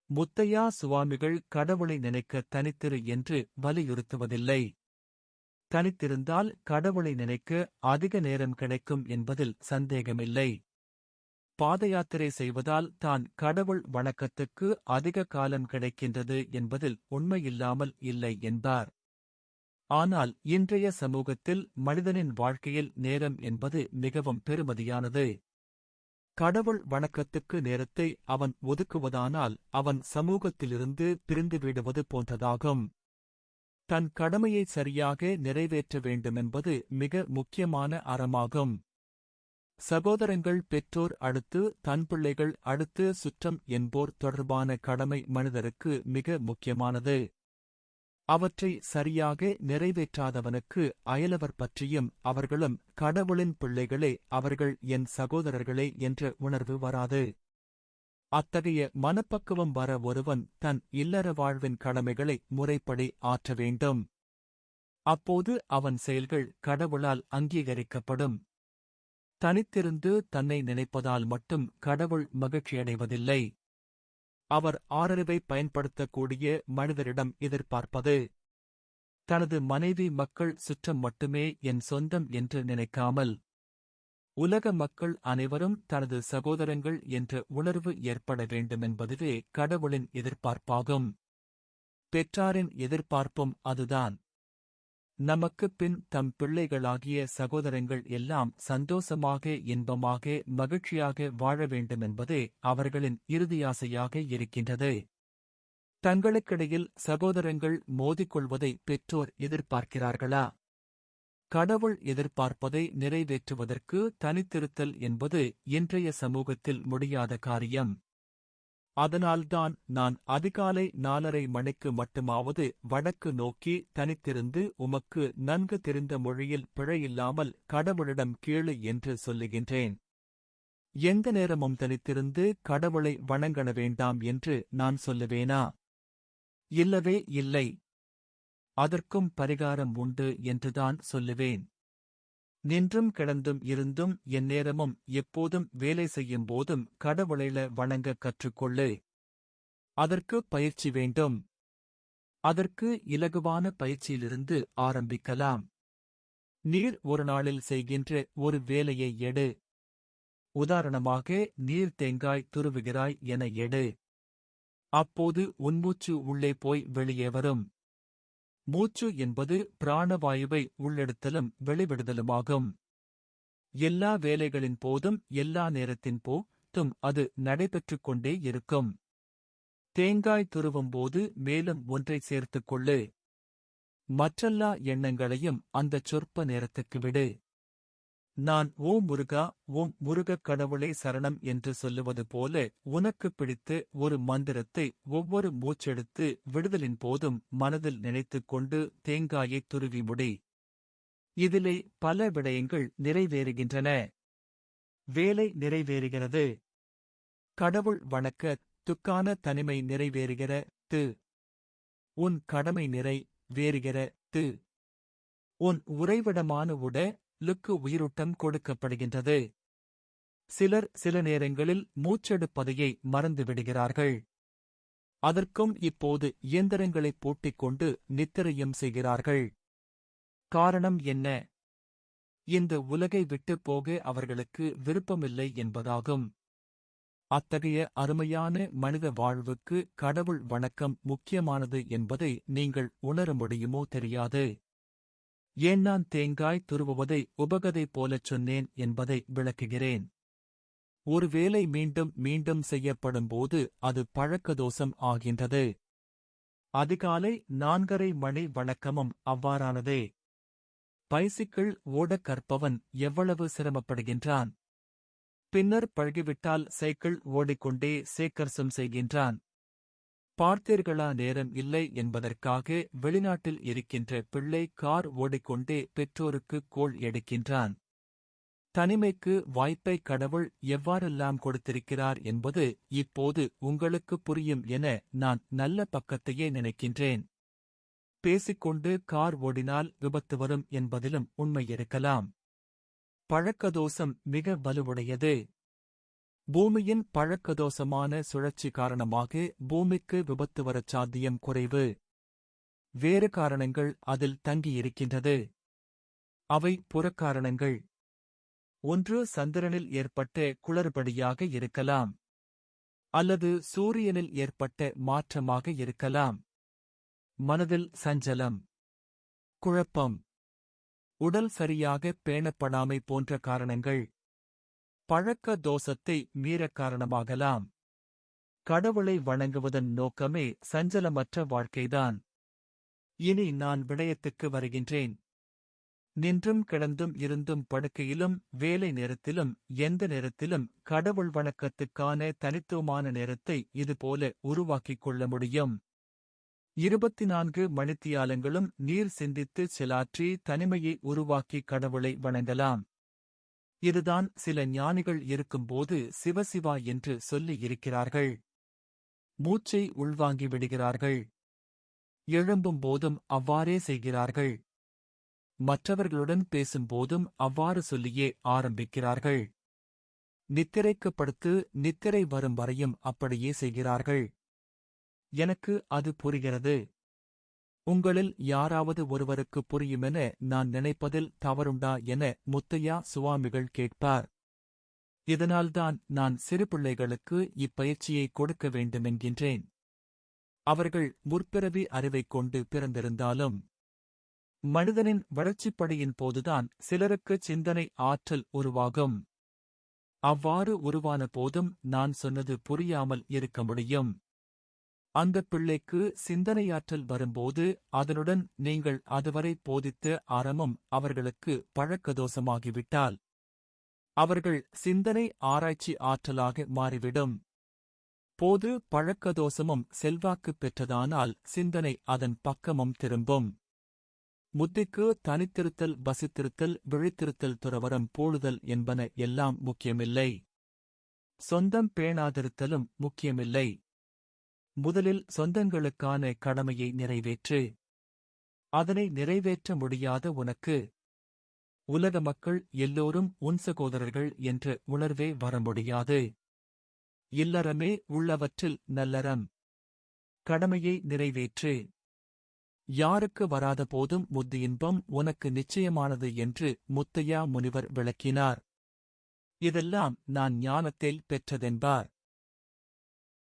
முத்தையா சுவாமிகள் கடவுளை நினைக்க தனித்திரு என்று வலியுறுத்துவதில்லை. தனித்திருந்தால் கடவுளை நினைக்க அதிக நேரம் கிடைக்கும் என்பதில் சந்தேகமில்லை. பாதயாத்திரை செய்வதால் தான் கடவுள் வணக்கத்துக்கு அதிக காலம் கிடைக்கின்றது என்பதில் உண்மையில்லாமல் இல்லை என்பார். ஆனால் இன்றைய சமூகத்தில் மனிதனின் வாழ்க்கையில் நேரம் என்பது மிகவும் பெறுமதியானது. கடவுள் வணக்கத்துக்கு நேரத்தை அவன் ஒதுக்குவதானால் அவன் சமூகத்திலிருந்து பிரிந்துவிடுவது போன்றதாகும். தன் கடமையை சரியாக நிறைவேற்ற வேண்டுமென்பது மிக முக்கியமான அறமாகும். சகோதரங்கள், பெற்றோர் அடுத்து தன் பிள்ளைகள் அடுத்து சுற்றம் என்போர் தொடர்பான கடமை மனிதருக்கு மிக முக்கியமானது. அவற்றை சரியாக நிறைவேற்றாதவனுக்கு அயலவர் பற்றியும் அவர்களும் கடவுளின் பிள்ளைகளே, அவர்கள் என் சகோதரர்களே என்ற உணர்வு வராது. அத்தகைய மனப்பக்குவம் வர ஒருவன் தன் இல்லற வாழ்வின் கடமைகளை முறைப்படி ஆற்ற வேண்டும். அப்போது அவன் செயல்கள் கடவுளால் அங்கீகரிக்கப்படும். தனித்திருந்து தன்னை நினைப்பதால் மட்டும் கடவுள் மகிழ்ச்சியடைவதில்லை. அவர் ஆறறிவை பயன்படுத்தக்கூடிய மனிதரிடம் எதிர்பார்ப்பது தனது மனைவி, மக்கள், சுற்றம் மட்டுமே என் சொந்தம் என்று நினைக்காமல் உலக மக்கள் அனைவரும் தனது சகோதரங்கள் என்ற உணர்வு ஏற்பட வேண்டுமென்பதுவே கடவுளின் எதிர்பார்ப்பாகும். பெற்றாரின் எதிர்பார்ப்பும் அதுதான். நமக்குப் பின் தம் பிள்ளைகளாகிய சகோதரங்கள் எல்லாம் சந்தோஷமாக, இன்பமாக, மகிழ்ச்சியாக வாழ வேண்டுமென்பதே அவர்களின் இறுதியாசையாக இருக்கின்றது. தங்களுக்கிடையில் சகோதரங்கள் மோதிக்கொள்வதை பெற்றோர் எதிர்பார்க்கிறார்களா? கடவுள் எதிர்பார்ப்பதை நிறைவேற்றுவதற்கு தனித்திருத்தல் என்பது இன்றைய சமூகத்தில் முடியாத காரியம். அதனால்தான் நான் அதிகாலை 4:30 மணிக்கு மட்டுமாவது வடக்கு நோக்கி தனித்திருந்து உமக்கு நன்கு தெரிந்த மொழியில் பிழையில்லாமல் கடவுளிடம் கேளு என்று சொல்லுகின்றேன். எந்த நேரமும் தனித்திருந்து கடவுளை வணங்கண வேண்டாம் என்று நான் சொல்லுவேனா? இல்லவே இல்லை. அதற்கும் பரிகாரம் உண்டு என்றுதான் சொல்லுவேன். நின்றும் கிடந்தும் இருந்தும் எந்நேரமும் எப்போதும் வேலை செய்யும் போதும் கடவுளைல வணங்க கற்றுக்கொள்ளு. அதற்கு பயிற்சி வேண்டும். அதற்கு இலகுவான பயிற்சியிலிருந்து ஆரம்பிக்கலாம். நீர் ஒரு நாளில் செய்கின்ற ஒரு வேலையை எடு. உதாரணமாக, நீர் தேங்காய் துருவுகிறாய் என எடு. அப்போது உன்மூச்சு உள்ளே போய் வெளியே வரும். மூச்சு என்பது பிராணவாயுவை உள்ளெடுத்தலும் வெளிவிடுதலுமாகும். எல்லா வேலைகளின் போதும் எல்லா நேரத்தின் போதும் அது நடைபெற்றுக் கொண்டே இருக்கும். தேங்காய் துருவும்போது மேலும் ஒன்றை சேர்த்துக் கொள்ளு. மற்றெல்லா எண்ணங்களையும் அந்தச் சொற்ப நேரத்துக்கு விடு. நான் ஓம் முருகா, ஓம் முருகக் கடவுளே சரணம் என்று சொல்லுவது போல உனக்குப் பிடித்த ஒரு மந்திரத்தை ஒவ்வொரு மூச்செடுத்து விடுதலின் போதும் மனதில் நினைத்துக் கொண்டு தேங்காயைத் துருவி முடி. இதிலே பல விடயங்கள் நிறைவேறுகின்றன. வேலை நிறைவேறுகிறது. கடவுள் வணக்க துக்கான தனிமை நிறைவேறுகிறது. உன் கடமை நிறைவேறுகிறது. உன் உறைவிடமான உடலுக்கு உயிரூட்டம் கொடுக்கப்படுகின்றது. சிலர் சில நேரங்களில் மூச்செடுப்பதையை மறந்துவிடுகிறார்கள். அதற்கும் இப்போது இயந்திரங்களைப் பூட்டிக் கொண்டு நித்திரையும் செய்கிறார்கள். காரணம் என்ன? இந்த உலகை விட்டுப் போக அவர்களுக்கு விருப்பமில்லை என்பதாகும். அத்தகைய அருமையான மனித வாழ்வுக்கு கடவுள் வணக்கம் முக்கியமானது என்பதை நீங்கள் உணர முடியுமோ தெரியாது. ஏன் நான் தேங்காய் துருவுவதை உபகதை போலச் சொன்னேன் என்பதை விளக்குகிறேன். ஒரு வேலை மீண்டும் மீண்டும் செய்யப்படும்போது அது பழக்கதோஷம் ஆகின்றது. அதிகாலை 4:30 மணி வணக்கமும் அவ்வாறானதே. பைசிக்கிள் ஓடக் கற்பவன் எவ்வளவு சிரமப்படுகின்றான். பின்னர் பழகிவிட்டால் சைக்கிள் ஓடிக்கொண்டே சேக்கர்சம் செய்கின்றான். பார்த்தீர்களா, நேரம் இல்லை என்பதற்காக வெளிநாட்டில் இருக்கின்ற பிள்ளை கார் ஓடிக்கொண்டே பெற்றோருக்கு கோள் எடுக்கின்றான். தனிமைக்கு வாய்ப்பை கடவுள் எவ்வாறெல்லாம் கொடுத்திருக்கிறார் என்பது இப்போது உங்களுக்கு புரியும் என நான் நல்ல பக்கத்தையே நினைக்கின்றேன். பேசிக்கொண்டு கார் ஓடினால் விபத்து வரும் என்பதிலும் உண்மை இருக்கலாம். பழக்கதோஷம் மிக வலுவுடையது. பூமியின் பழக்கதோஷமான சுழற்சி காரணமாக பூமிக்கு விபத்து வரச் சாத்தியம் குறைவு. வேறு காரணங்கள் அதில் தங்கியிருக்கின்றது. அவை புறக்காரணங்கள். ஒன்று சந்திரனில் ஏற்பட்ட குளறுபடியாக இருக்கலாம், அல்லது சூரியனில் ஏற்பட்ட மாற்றமாக இருக்கலாம். மனதில் சஞ்சலம், குழப்பம், உடல் சரியாக பேணப்படாமை போன்ற காரணங்கள் பழக்க தோஷத்தை மீறக் காரணமாகலாம். கடவுளை வணங்குவதன் நோக்கமே சஞ்சலமற்ற வாழ்க்கைதான். இனி நான் விடயத்துக்கு வருகின்றேன். நின்றும் கிடந்தும் இருந்தும் படுக்கையிலும் வேலை நேரத்திலும் எந்த நேரத்திலும் கடவுள் வணக்கத்துக்கான தனித்துவமான நேரத்தை இதுபோல உருவாக்கிக் கொள்ள முடியும். 24 மணித்தியாலங்களும் நீர் சிந்தித்து செலாற்றி தனிமையை உருவாக்கி கடவுளை வணங்கலாம். இதுதான் சில ஞானிகள் இருக்கும்போது சிவசிவா என்று சொல்லி இருக்கிறார்கள். மூச்சை உள்வாங்கி விடுகிறார்கள். எழும்பும் போதும் அவ்வாறே செய்கிறார்கள். மற்றவர்களுடன் பேசும்போதும் அவ்வாறு சொல்லியே ஆரம்பிக்கிறார்கள். நித்திரைக்கு படுத்து நித்திரை வரும் வரையும் அப்படியே செய்கிறார்கள். எனக்கு அது புரிகிறது. உங்களில் யாராவது ஒருவருக்கு புரியுமென நான் நினைப்பதில் தவறுண்டா என முத்தையா சுவாமிகள் கேட்பார். இதனால்தான் நான் சிறு பிள்ளைகளுக்கு இப்பயிற்சியை கொடுக்க வேண்டுமென்கின்றேன். அவர்கள் முற்பிறவி அறிவைக் கொண்டு பிறந்திருந்தாலும் மனிதனின் வளர்ச்சிப்படியின் போதுதான் சிலருக்கு சிந்தனை ஆற்றல் உருவாகும். அவ்வாறு உருவான போதும் நான் சொன்னது புரியாமல் இருக்க முடியும். அந்த பிள்ளைக்கு சிந்தனையாற்றல் வரும்போது அதனுடன் நீங்கள் அதுவரை போதித்த அறமும் அவர்களுக்கு பழக்கதோஷமாகிவிட்டால் அவர்கள் சிந்தனை ஆராய்ச்சி ஆற்றலாக மாறிவிடும். போது பழக்கதோஷமும் செல்வாக்கு பெற்றதானால் சிந்தனை அதன் பக்கமும் திரும்பும். முத்திக்கு தனித்திருத்தல், பசித்திருத்தல், விழித்திருத்தல், துறவறம் போடுதல் என்பன எல்லாம் முக்கியமில்லை. சொந்தம் பேணாதிருத்தலும் முக்கியமில்லை. முதலில் சொந்தங்களுக்கான கடமையை நிறைவேற்று. அதனை நிறைவேற்ற முடியாத உனக்கு உலக மக்கள் எல்லோரும் உன் சகோதரர்கள் என்ற உணர்வே வர முடியாது. இல்லறமே உள்ளவற்றில் நல்லறம். கடமையை நிறைவேற்று. யாருக்கு வராத போதும் முத்தியின்பம் உனக்கு நிச்சயமானது என்று முத்தையா முனிவர் விளக்கினார். இதெல்லாம் நான் ஞானத்தில் பெற்றதென்பார்.